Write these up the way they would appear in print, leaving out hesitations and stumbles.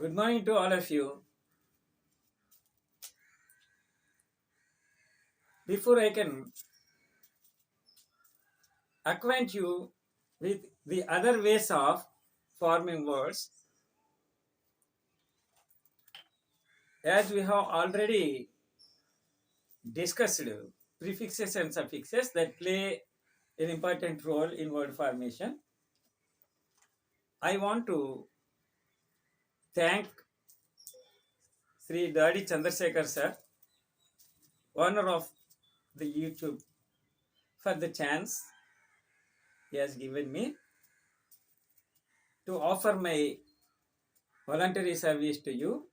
Good morning to all of you. Before I can acquaint you with the other ways of forming words, as we have already discussed, prefixes and suffixes that play an important role in word formation. I want to thank Sri Dadi Chandrasekhar sir, owner of the YouTube, for the chance he has given me to offer my voluntary service to you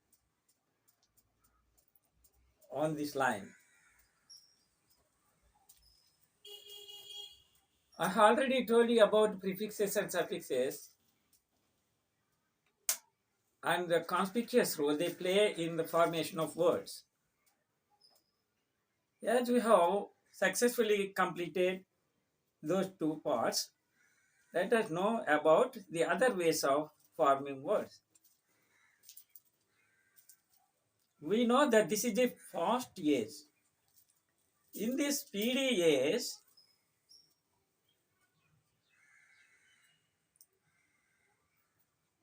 on this line. I have already told you about prefixes and suffixes and the conspicuous role they play in the formation of words. As we have successfully completed those two parts, let us know about the other ways of forming words. We know that this is a fast age. In this speedy age,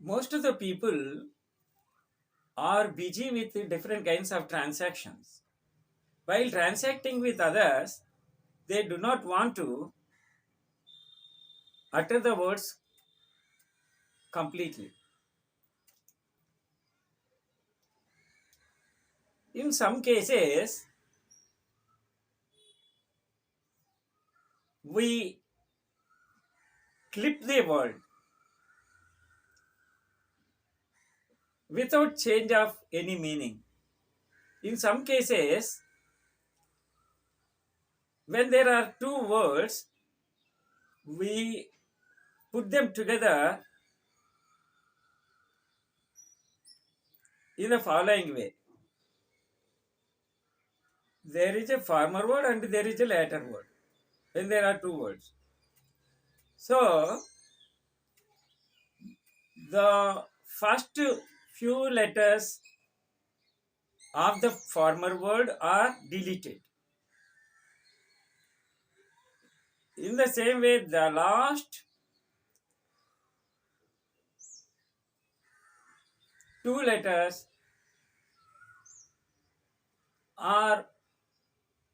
most of the people are busy with different kinds of transactions. While transacting with others, they do not want to utter the words completely. In some cases, we clip the word without change of any meaning. In some cases, when there are two words, we put them together in the following way. There is a former word and there is a later word when there are two words. So, the first few letters of the former word are deleted. In the same way, the last two letters are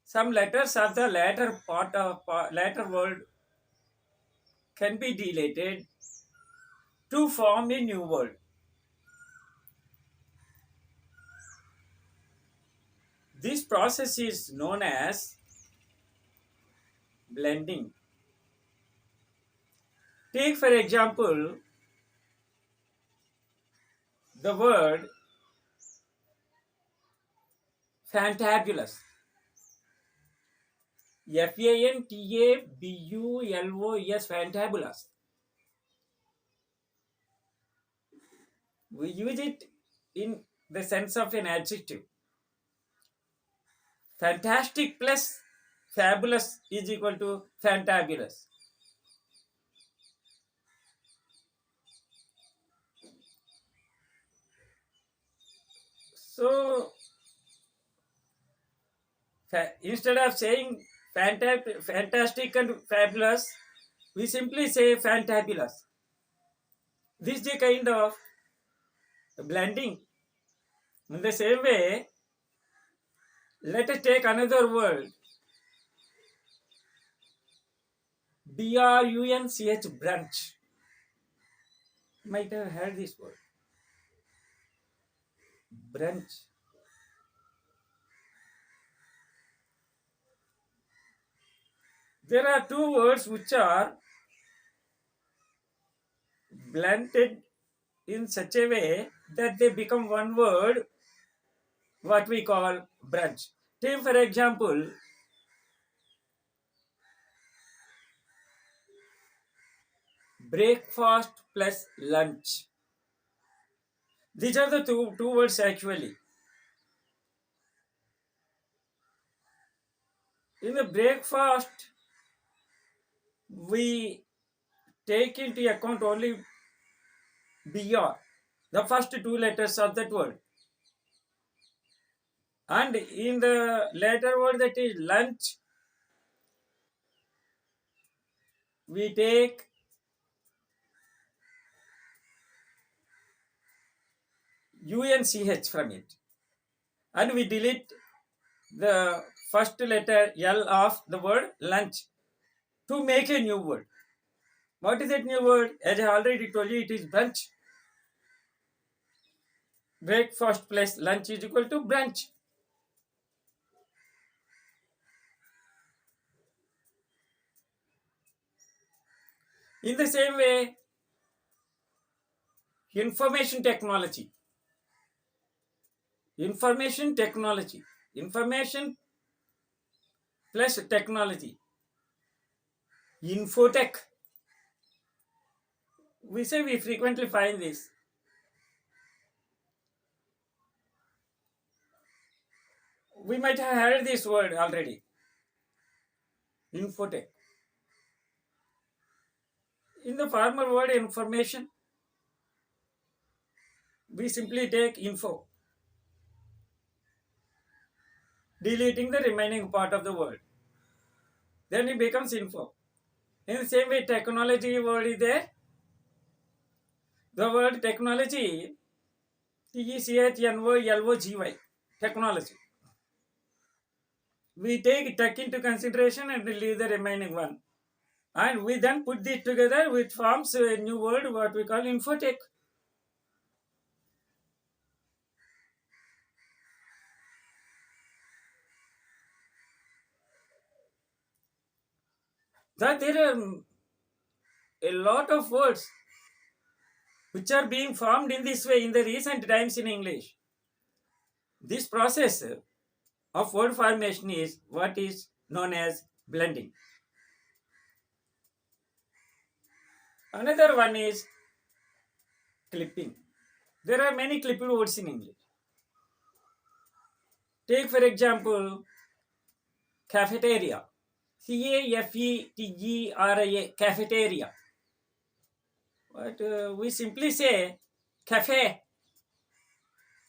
some letters of the latter part of latter word can be deleted to form a new word. This process is known as blending. Take for example the word fantabulous. Fantabulous, fantabulous. We use it in the sense of an adjective. Fantastic plus fabulous is equal to fantabulous. So, instead of saying fantastic and fabulous, we simply say fantabulous. This is the kind of blending. In the same way, let us take another word. Brunch. Brunch. You might have heard this word. Brunch. There are two words which are blended in such a way that they become one word, what we call brunch. Take for example, breakfast plus lunch. These are the two words actually. In the breakfast, we take into account only BR. the first two letters of that word. And in the later word, that is lunch, we take UNCH from it. And we delete the first letter L of the word lunch to make a new word. What is that new word? As I already told you, it is brunch. Breakfast plus lunch is equal to brunch. In the same way, information technology, information technology, information plus technology, infotech. We say we frequently find this. We might have heard this word already. Infotech. In the former word information, we simply take info, deleting the remaining part of the word. Then it becomes info. In the same way, technology word is there. The word technology, TECHNOLOGY, technology. We take tech into consideration and leave the remaining one. And we then put this together, which forms a new word, what we call infotech. That there are a lot of words which are being formed in this way in the recent times in English. This process of word formation is what is known as blending. Another one is clipping. There are many clipped words in English. Take for example, cafeteria. CAFETERIA, cafeteria. But we simply say cafe,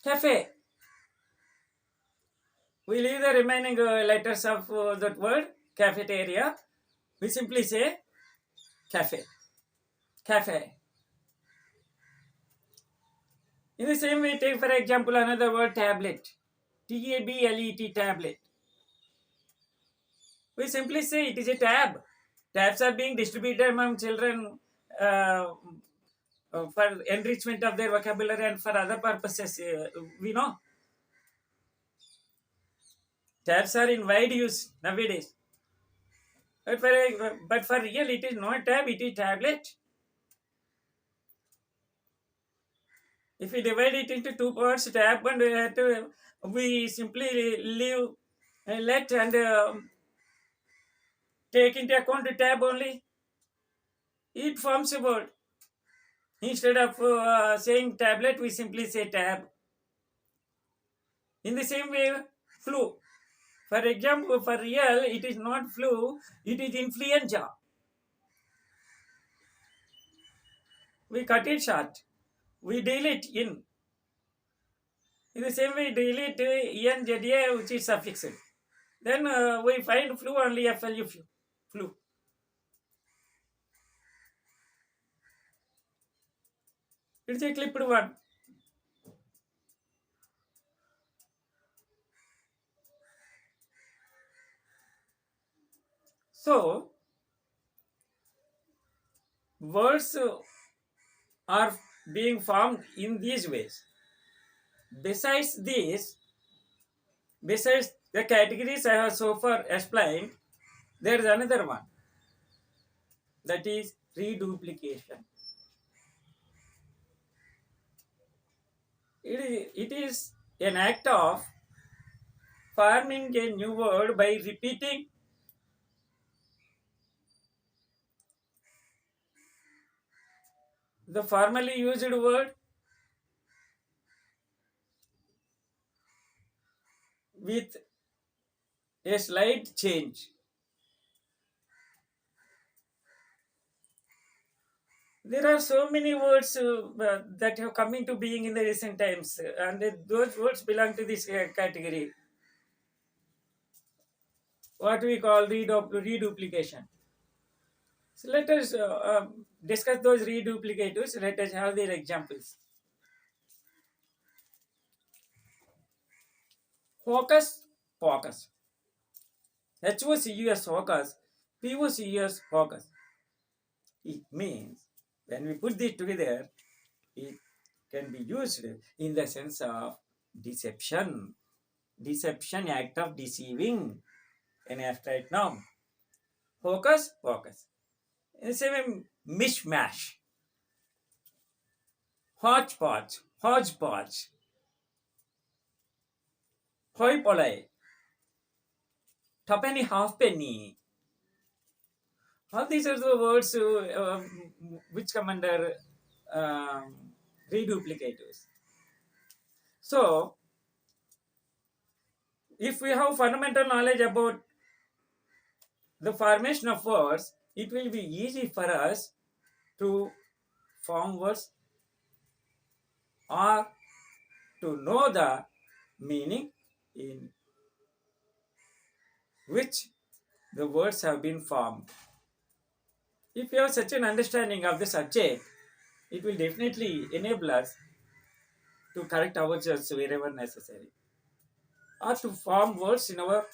cafe. We leave the remaining letters of that word, cafeteria. We simply say cafe, cafe. In the same way, take for example another word, tablet. TABLET, tablet. We simply say it is a tab. Tabs are being distributed among children for enrichment of their vocabulary and for other purposes. We know tabs are in wide use nowadays. But for real, it is not tab, it is tablet. If we divide it into two parts, tab and we simply leave let and take into account the tab only, it forms a word. Instead of saying tablet, we simply say tab. In the same way, flu. For example, for real, it is not flu, it is influenza. We cut it short. We delete in. In the same way, delete ENZA, which is suffixed. Then we find flu only FLU, flu. It's a clipped one. So, words are being formed in these ways. Besides this, besides the categories I have so far explained, there is another one, that is reduplication. It is an act of forming a new word by repeating the formerly used word with a slight change. There are so many words that have come into being in the recent times, and those words belong to this category, what we call reduplication. So let us discuss those reduplicators. Let us have their examples. Focus, focus. HOCUS focus, POCUS focus. It means when we put this together, it can be used in the sense of deception, deception, act of deceiving, an abstract noun. Focus, focus. It's a mishmash, hodgepodge, hodgepodge, hoi polloi, tuppenny, halfpenny. All these are the words which come under um, reduplicators. So, if we have fundamental knowledge about the formation of words, it will be easy for us to form words or to know the meaning in which the words have been formed. If you have such an understanding of the subject, it will definitely enable us to correct ourselves wherever necessary or to form words in our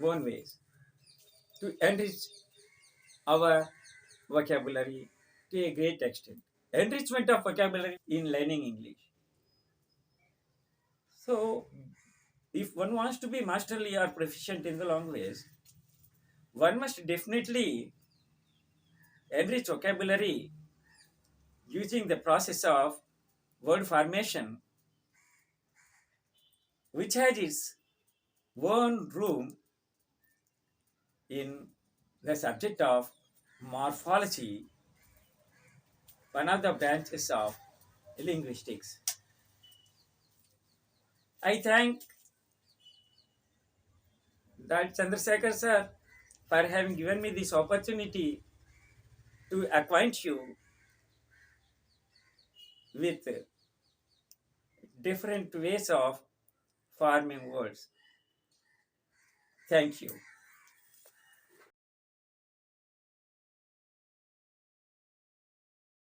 own ways to enrich our vocabulary to a great extent. Enrichment of vocabulary in learning English. So, if one wants to be masterly or proficient in the language, one must definitely enrich vocabulary using the process of word formation, which has its own room in the subject of morphology, one of the branches of linguistics. I thank that Chandrasekhar sir for having given me this opportunity to acquaint you with different ways of forming words. Thank you.